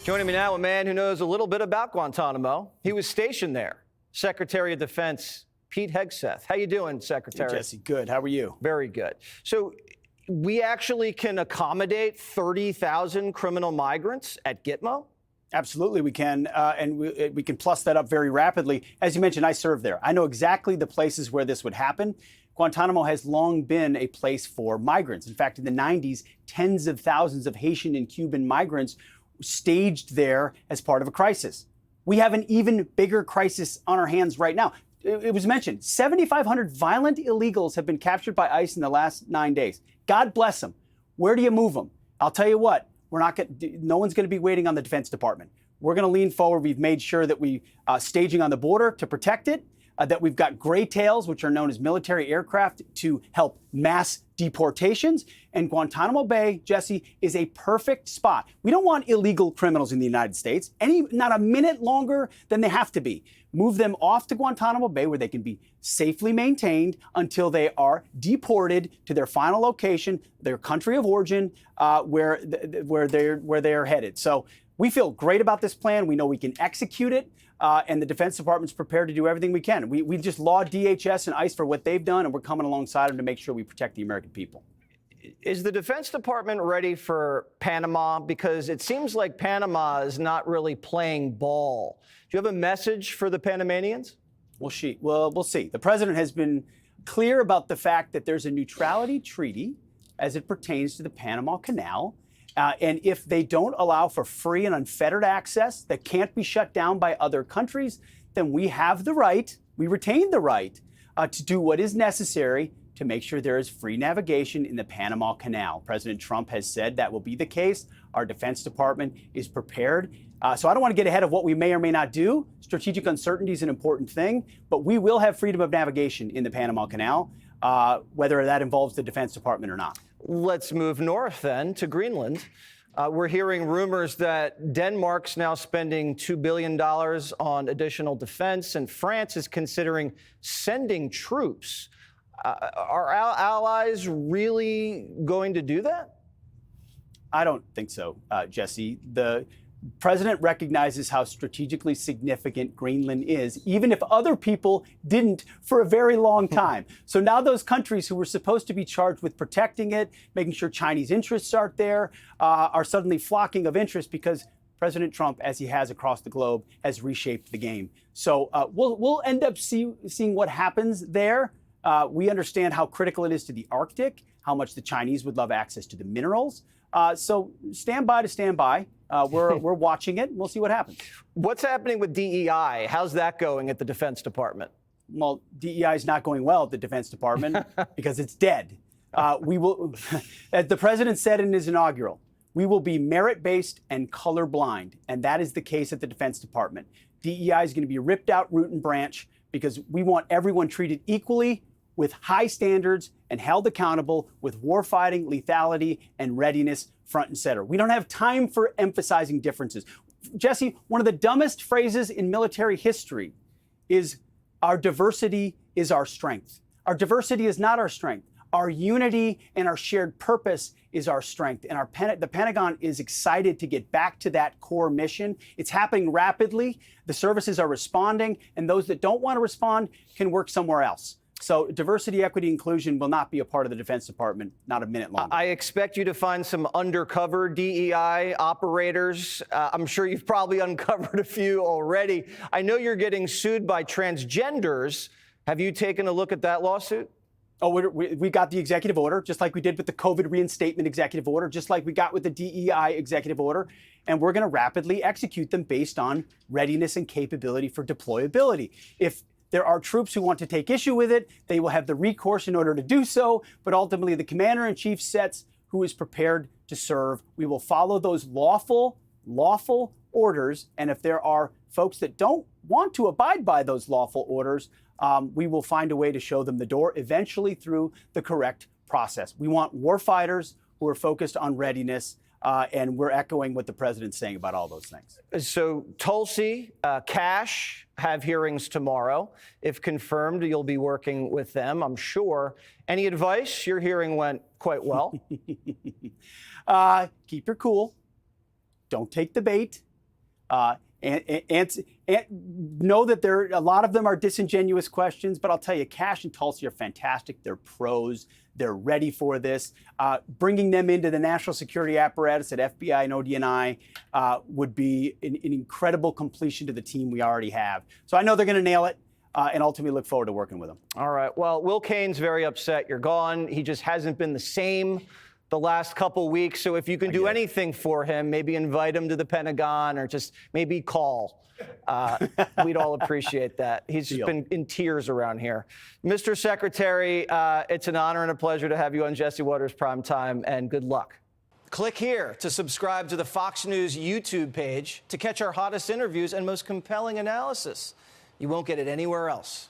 Joining me now, a man who knows a little bit about Guantanamo. He was stationed there. Secretary of Defense Pete Hegseth. How you doing, Secretary? Hey, Jesse, good. How are you? Very good. So we actually can accommodate 30,000 criminal migrants at Gitmo? Absolutely, we can, and we can plus that up very rapidly. As you mentioned, I served there. I know exactly the places where this would happen. Guantanamo has long been a place for migrants. In fact, in the 90s, tens of thousands of Haitian and Cuban migrants staged there as part of a crisis. We have an even bigger crisis on our hands right now. It was mentioned, 7,500 violent illegals have been captured by ICE in the last 9 days. God bless them. Where do you move them? I'll tell you what, no one's going to be waiting on the Defense Department. We're going to lean forward. We've made sure that we staging on the border to protect it, that we've got gray tails, which are known as military aircraft, to help mass deportations. And Guantanamo Bay, Jesse, is a perfect spot. We don't want illegal criminals in the United States, not a minute longer than they have to be. Move them off to Guantanamo Bay where they can be safely maintained until they are deported to their final location, their country of origin, where they are headed. So we feel great about this plan. We know we can execute it. And the Defense Department's prepared to do everything we can. We just laud DHS and ICE for what they've done, and we're coming alongside them to make sure we protect the American people. Is the Defense Department ready for Panama? Because it seems like Panama is not really playing ball. Do you have a message for the Panamanians? We'll see. The president has been clear about the fact that there's a neutrality treaty as it pertains to the Panama Canal. And if they don't allow for free and unfettered access that can't be shut down by other countries, then we have the right, we retain the right to do what is necessary to make sure there is free navigation in the Panama Canal. President Trump has said that will be the case. Our Defense Department is prepared. So I don't want to get ahead of what we may or may not do. Strategic uncertainty is an important thing, but we will have freedom of navigation in the Panama Canal, whether that involves the Defense Department or not. Let's move north then to Greenland. We're hearing rumors that Denmark's now spending $2 billion on additional defense, and France is considering sending troops. Are our allies really going to do that? I don't think so, Jesse. The president recognizes how strategically significant Greenland is, even if other people didn't for a very long time. So now those countries who were supposed to be charged with protecting it, making sure Chinese interests aren't there, are suddenly flocking of interest because President Trump, as he has across the globe, has reshaped the game. So we'll end up seeing what happens there. We understand how critical it is to the Arctic, how much the Chinese would love access to the minerals. So stand by. We're watching it. We'll see what happens. What's happening with DEI? How's that going at the Defense Department? Well, DEI is not going well at the Defense Department because it's dead. We will, as the president said in his inaugural, we will be merit-based and colorblind, and that is the case at the Defense Department. DEI is going to be ripped out root and branch because we want everyone treated equally, with high standards and held accountable with warfighting, lethality, and readiness front and center. We don't have time for emphasizing differences. Jesse, one of the dumbest phrases in military history is our diversity is our strength. Our diversity is not our strength. Our unity and our shared purpose is our strength. And the Pentagon is excited to get back to that core mission. It's happening rapidly. The services are responding, and those that don't want to respond can work somewhere else. So diversity, equity, inclusion will not be a part of the Defense Department, not a minute longer. I expect you to find some undercover DEI operators. I'm sure you've probably uncovered a few already. I know you're getting sued by transgenders. Have you taken a look at that lawsuit? Oh, we got the executive order, just like we did with the COVID reinstatement executive order, just like we got with the DEI executive order. And we're going to rapidly execute them based on readiness and capability for deployability. If there are troops who want to take issue with it, they will have the recourse in order to do so. But ultimately, the commander-in-chief sets who is prepared to serve. We will follow those lawful orders. And if there are folks that don't want to abide by those lawful orders, we will find a way to show them the door, eventually through the correct process. We want warfighters who are focused on readiness, and we're echoing what the president's saying about all those things. So Tulsi, Cash have hearings tomorrow. If confirmed, you'll be working with them, I'm sure. Any advice? Your hearing went quite well. Keep your cool. Don't take the bait. And know that a lot of them are disingenuous questions, but I'll tell you, Kash and Tulsi are fantastic. They're pros. They're ready for this. Bringing them into the national security apparatus at FBI and ODNI would be an incredible completion to the team we already have. So I know they're going to nail it. And ultimately look forward to working with them. All right. Well, Will Kane's very upset you're gone. He just hasn't been the same the last couple weeks. So if you can do anything for him, maybe invite him to the Pentagon or just maybe call. We'd all appreciate that. He's just been in tears around here. Mr. Secretary, it's an honor and a pleasure to have you on Jesse Watters Primetime, and good luck. Click here to subscribe to the Fox News YouTube page to catch our hottest interviews and most compelling analysis. You won't get it anywhere else.